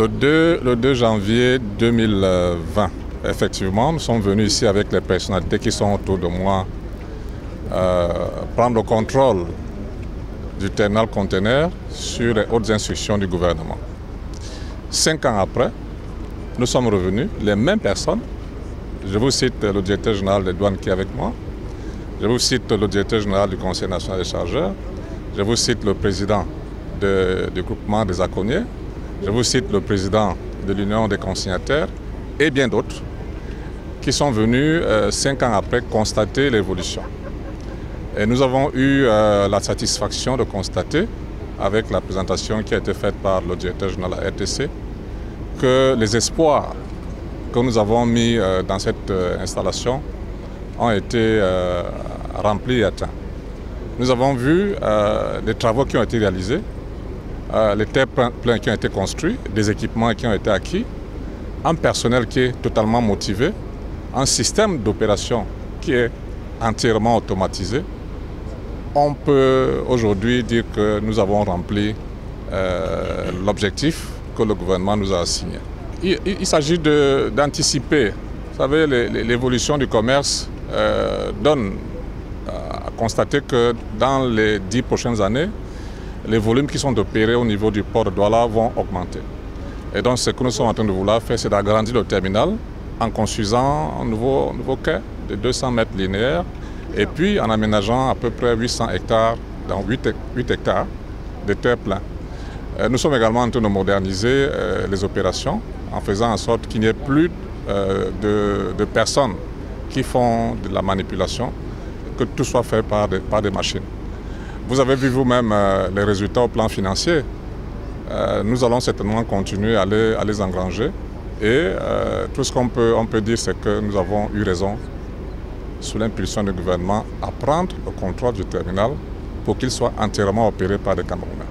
Le 2 janvier 2020, effectivement, nous sommes venus ici avec les personnalités qui sont autour de moi prendre le contrôle du terminal conteneur sur les hautes instructions du gouvernement. 5 ans après, nous sommes revenus, les mêmes personnes. Je vous cite le directeur général des douanes qui est avec moi. Je vous cite le directeur général du Conseil national des chargeurs. Je vous cite le président du groupement des aconniers. Je vous cite le président de l'Union des consignataires et bien d'autres qui sont venus 5 ans après constater l'évolution. Et nous avons eu la satisfaction de constater, avec la présentation qui a été faite par le directeur général de la RTC, que les espoirs que nous avons mis dans cette installation ont été remplis et atteints. Nous avons vu les travaux qui ont été réalisés, les terre-pleins qui ont été construits, des équipements qui ont été acquis, un personnel qui est totalement motivé, un système d'opération qui est entièrement automatisé. On peut aujourd'hui dire que nous avons rempli l'objectif que le gouvernement nous a assigné. Il s'agit d'anticiper. Vous savez, l'évolution du commerce donne à constater que dans les 10 prochaines années, les volumes qui sont opérés au niveau du port de Douala vont augmenter. Et donc ce que nous sommes en train de vouloir faire, c'est d'agrandir le terminal en construisant un nouveau quai de 200 mètres linéaires et puis en aménageant à peu près 800 hectares, dans 8 hectares de terre plein. Nous sommes également en train de moderniser les opérations en faisant en sorte qu'il n'y ait plus de personnes qui font de la manipulation, que tout soit fait par des machines. Vous avez vu vous-même les résultats au plan financier. Nous allons certainement continuer à les engranger. Et tout ce qu'on peut dire, c'est que nous avons eu raison, sous l'impulsion du gouvernement, à prendre le contrôle du terminal pour qu'il soit entièrement opéré par des Camerounais.